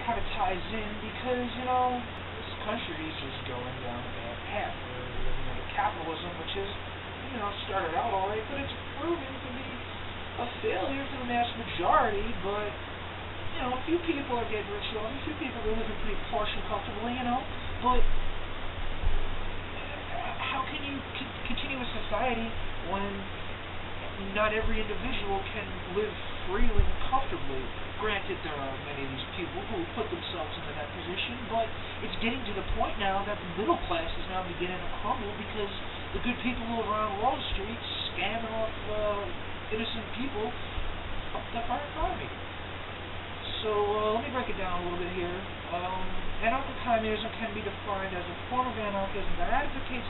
how it ties in, because, you know, this country is just going down a bad path. We're living under capitalism, which is, you know, started out alright, but it's proven to be a failure for the mass majority. But, you know, a few people are getting rich off, a few people are living pretty posh and comfortably, you know, but how can you continue a society when not every individual can live freely and comfortably? Granted, there are many of these people who put themselves into that position, but it's getting to the point now that the middle class is now beginning to crumble because the good people who are around Wall Street scamming off innocent people fucked up our economy. So let me break it down a little bit here. Anarcho-communism can be defined as a form of anarchism that advocates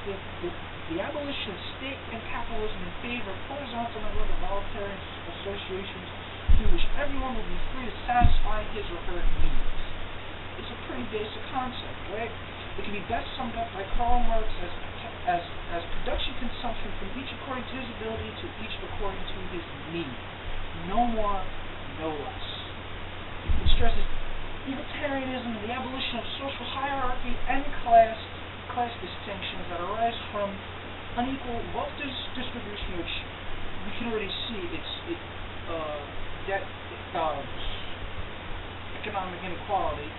the abolition of state and capitalism in favor of horizontal network of voluntary associations through which everyone will be free to satisfy his or her needs. It's a pretty basic concept, right? It can be best summed up by Karl Marx as production consumption from each according to his ability to each according to his need. No more, no less. It stresses egalitarianism and the abolition of social hierarchy and class distinctions that arise from unequal wealth distribution, which we can already see economic inequality.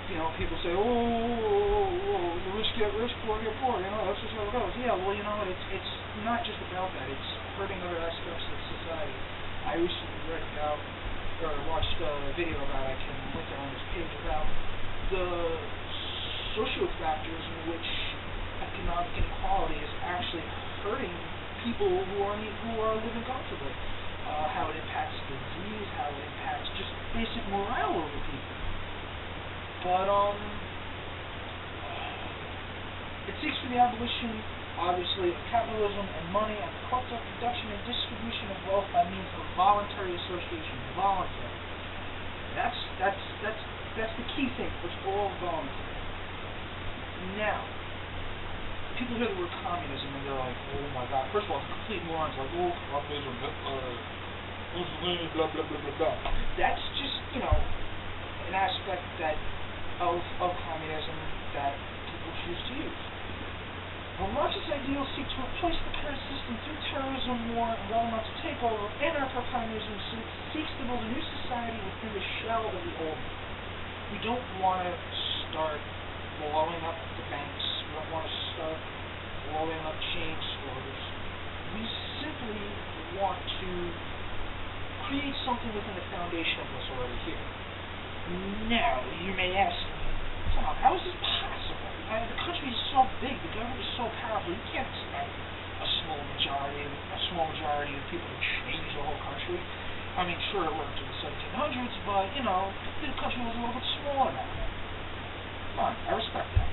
You know, people say, oh, the rich get rich, poor get poor. You know, that's just how it goes. Yeah, well, you know, it's not just about that. It's hurting other aspects of society. I recently read about, or watched a video about, I can link it on this page, about the social factors in which economic inequality is actually hurting people who are living comfortably. How it impacts disease, how it impacts just basic morale over people. But it seeks for the abolition, obviously, of capitalism and money and the collective production and distribution of wealth by means of voluntary association. Voluntary. That's the key thing. It's all voluntary. Now, people hear the word communism and they're like, oh my god. First of all, complete morons like, oh, communism, Mussolini, blah blah blah blah blah. That's just, you know, an aspect of communism that people choose to use. While Marxist ideals seek to replace the current system through terrorism, war, and governmental takeover, anarcho-communism seeks to build a new society within the shell of the old. We don't want to start blowing up the banks. We don't want to start blowing up chain stores. We simply want to create something within the foundation of what's already here. Now, you may ask me, Tom, how is this possible? The country is so big, the government is so powerful, you can't expect a small majority of people to change the whole country. I mean, sure, it worked in the 1700s, but, you know, the country was a little bit smaller now. Fine, I respect that.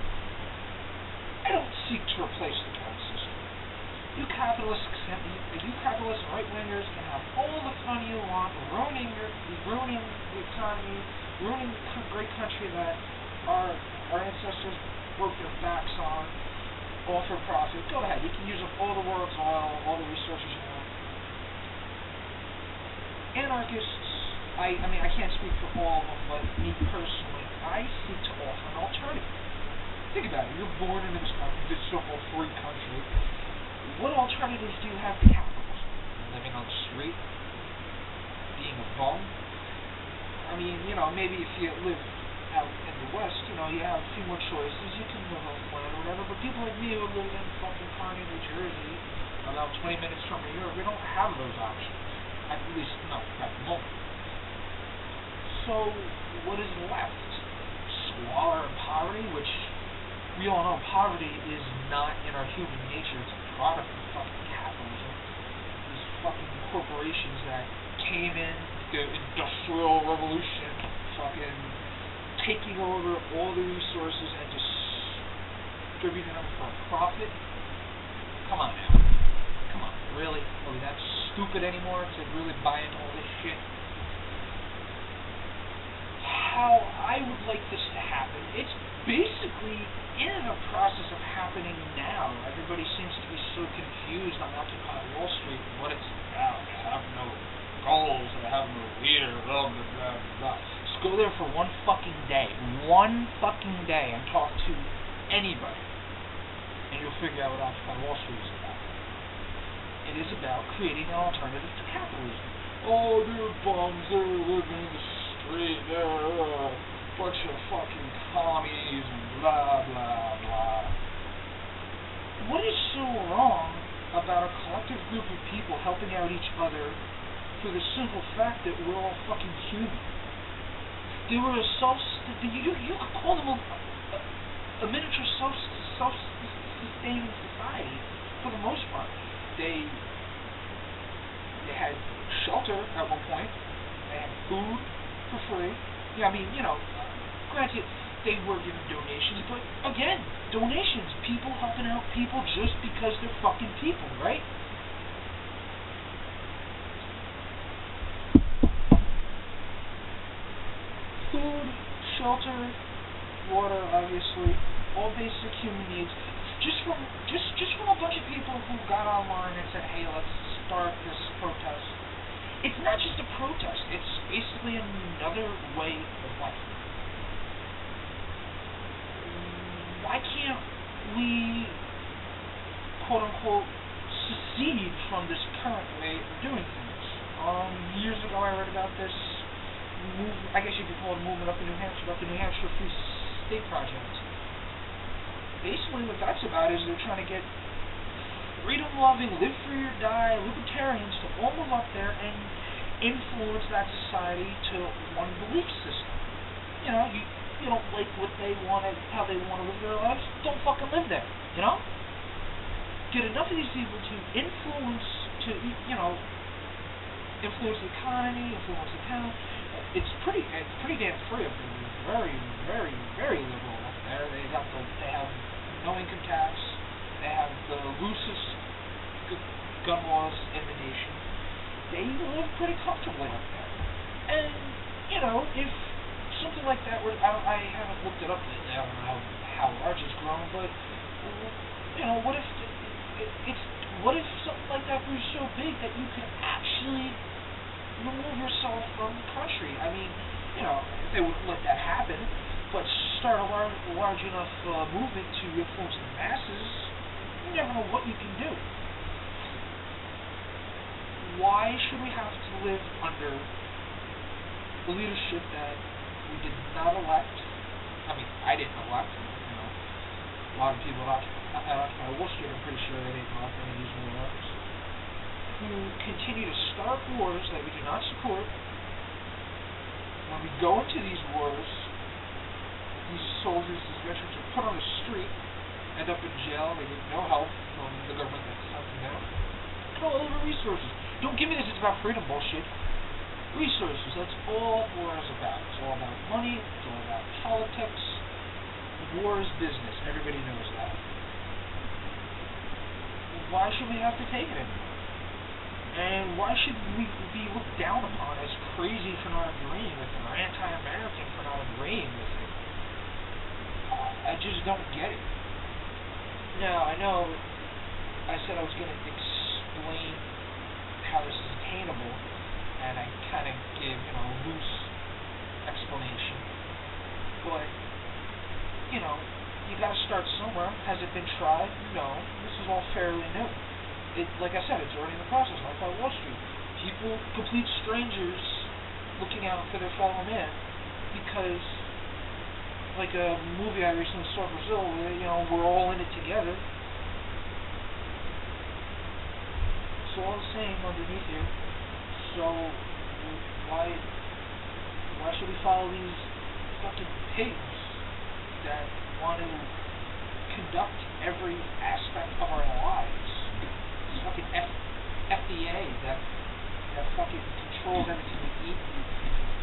I don't seek to replace the current system. You capitalists and right-wingers can have all the fun you want, ruining the economy, ruining the great country that our ancestors broke their backs on, all for profit. Go ahead, you can use up all the world's oil, all the resources you want. Anarchists, I mean, I can't speak for all of them, but me personally, I seek to offer an alternative. Think about it, you're born into this country, this so-called free country. What alternatives do you have to capitalism? Living on the street? Being a bum? I mean, you know, maybe if you live out in the West, you know, you have a few more choices. You can live off land or whatever, but people like me who live in fucking Kearney, New Jersey, about 20 minutes from New York, we don't have those options. At least, no, at the moment. So, what is left? Squalor and poverty, which we all know poverty is not in our human nature. It's a product of fucking capitalism. These fucking corporations that came in, the Industrial Revolution, fucking taking over all the resources and distributing them for a profit. Come on now. Come on, really? Are we that stupid anymore to really buy into all this shit? How I would like this to happen, it's basically in the process of happening now. Everybody seems to be so confused on Occupy Wall Street and what it's about. They have no goals, they have no leader, blah, blah, blah, blah. Go there for one fucking day, and talk to anybody, and you'll figure out what Occupy Wall Street is about. It is about creating an alternative to capitalism. Oh, they're bums, they're living in the street, they're a bunch of fucking commies, and blah, blah, blah. What is so wrong about a collective group of people helping out each other for the simple fact that we're all fucking human? They were a you could call them a miniature self-sustaining society for the most part. They had shelter at one point. They had food for free. Yeah, I mean, granted, they were given donations, but again, donations. People helping out people just because they're fucking people, right? Food, shelter, water, obviously, all basic human needs. Just from a bunch of people who got online and said, "Hey, let's start this protest." It's not just a protest. It's basically another way of life. Why can't we, quote unquote, secede from this current way of doing things? Years ago, I read about this movement. I guess you could call it a movement up in New Hampshire, about the New Hampshire Free State Project. Basically, what that's about is they're trying to get freedom-loving, live free or die libertarians to all move up there and influence that society to one belief system. You don't like what they want, how they want to live their lives, don't fucking live there. Get enough of these people to influence the economy, influence the town. It's pretty damn free up there. Very, very, very liberal up there. They have no income tax. They have the loosest gun laws in the nation. They live pretty comfortably up there. And if something like that were, I haven't looked it up lately. I don't know how large it's grown, but what if something like that grew so big that you could actually remove yourself from the country? I mean, they wouldn't let that happen, but start a large enough movement to influence the masses, you never know what you can do. Why should we have to live under the leadership that we did not elect? I mean, I didn't elect. A lot of people at Occupy Wall Street, I'm pretty sure they didn't elect any of these morons, who continue to start wars that we do not support. When we go into these wars, these soldiers, these veterans are put on the street, end up in jail, they get no help from the government that sent them down. And all over resources. Don't give me this, it's about freedom bullshit. Resources, that's all war is about. It's all about money, it's all about politics. War is business, everybody knows that. Why should we have to take it anymore? And why should we be looked down upon as crazy for not agreeing with it, or anti-American for not agreeing with it? I just don't get it. Now, I know I said I was going to explain how this is attainable, and I kind of gave, a loose explanation. But, you got to start somewhere. Has it been tried? No. This is all fairly new. Like I said, it's already in the process. Like on Wall Street, people, complete strangers, looking out for their fellow man, because, like a movie I recently saw in Brazil, where we're all in it together. It's all the same underneath here. So why should we follow these fucking pigs that want to conduct every aspect of our lives? This fucking FDA that fucking controls everything we eat.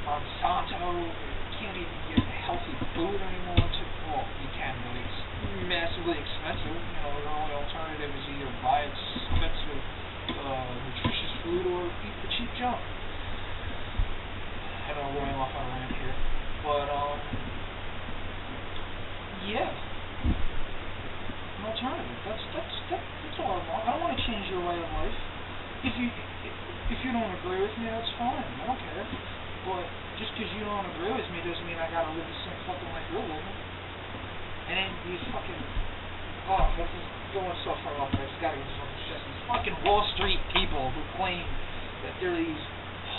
Monsanto can't even get healthy food anymore. Well, you can, but it's massively expensive. The only alternative is either buy expensive, nutritious food or eat the cheap junk. I don't know where I'm off on a rant here, but yeah, an alternative. That's all I want. I don't want to change your way of life. If you don't agree with me, that's fine. I don't care. But just because you don't agree with me doesn't mean I gotta live the same fucking life you're living. And then these fucking, this is going so far off, I just gotta get this off the chest. These fucking Wall Street people who claim that they're these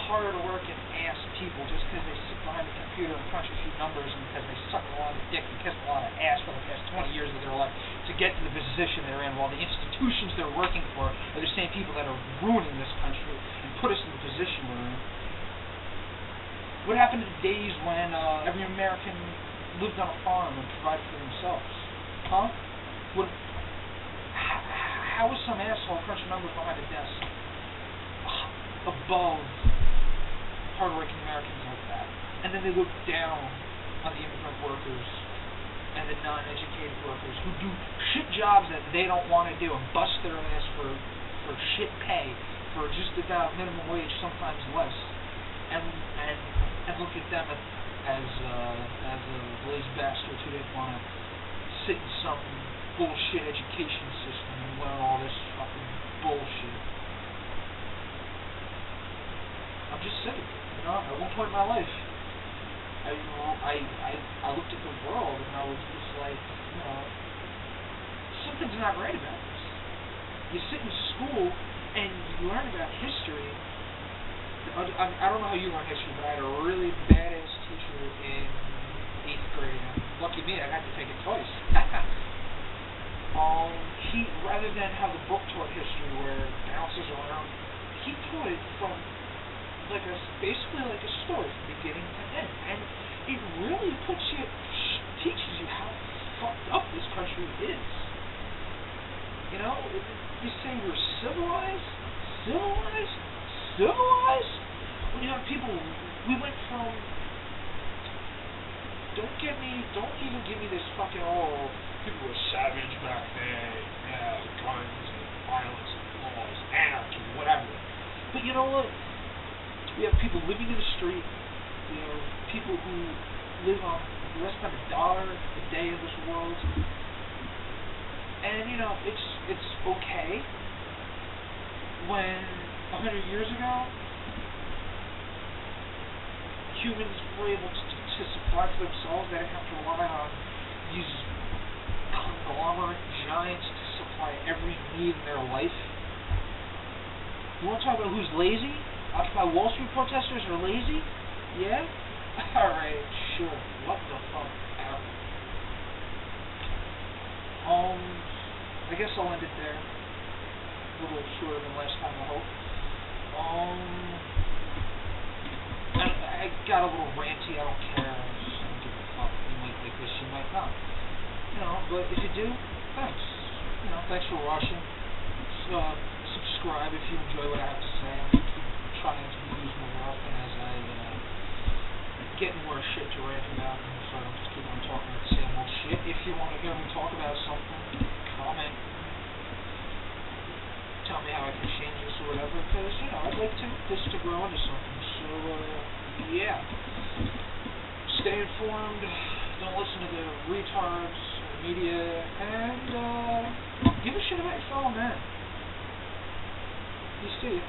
hard-working ass people just because they sit behind a computer and punch a few numbers and because they suck a lot of dick and kiss a lot of ass for the past 20 years of their life to get to the position they're in, while the institutions they're working for are the same people that are ruining this country and put us in the position we're in. What happened to the days when every American lived on a farm and provided for themselves? Huh? How is some asshole crunching numbers behind a desk above hard-working Americans like that? And then they look down on the immigrant workers and the non-educated workers who do shit jobs that they don't want to do and bust their ass for shit pay, for just about minimum wage, sometimes less, and look at them as lazy bastards who didn't want to sit in some bullshit education system and learn all this fucking bullshit. I'm just sick of it. You know, at one point in my life, I looked at the world and I was just like, you know, something's not right about this. You sit in school and you learn about history. I don't know how you learn history, but I had a really badass teacher in 8th grade, and lucky me, I got to take it twice. He, rather than how the book taught history where it bounces around, he taught it from basically like a story from beginning to end, and it really teaches you how fucked up this country is. You know, you say we're civilized? When you have people, we went from, don't even give me this fucking, people were savage back then, guns and violence and laws, anarchy, whatever. But you know what? We have people living in the street, you know, people who live on less than $1 a day in this world, and you know, it's okay when 100 years ago humans were able to supply for themselves. They didn't have to rely on these conglomerate giants to supply every need in their life. You want to talk about who's lazy? Occupy Wall Street protesters are lazy? Yeah? Alright, sure. What the fuck ever. I guess I'll end it there. A little shorter than last time, I hope. I got a little ranty, I don't care. I just don't give a fuck. You might like this, you might not. You know, but if you do, thanks. You know, thanks for watching. Subscribe if you enjoy what I have to say. I'm going to keep trying to be used more often as I get more shit to rant about, and so I don't just keep on talking about the same old shit. If you want to hear me talk about something, comment. Tell me how I can change this or whatever, because, you know, I'd like this to grow into something. So, yeah. Stay informed. Don't listen to the retards in the media. And, give a shit about your fellow man. Peace to you.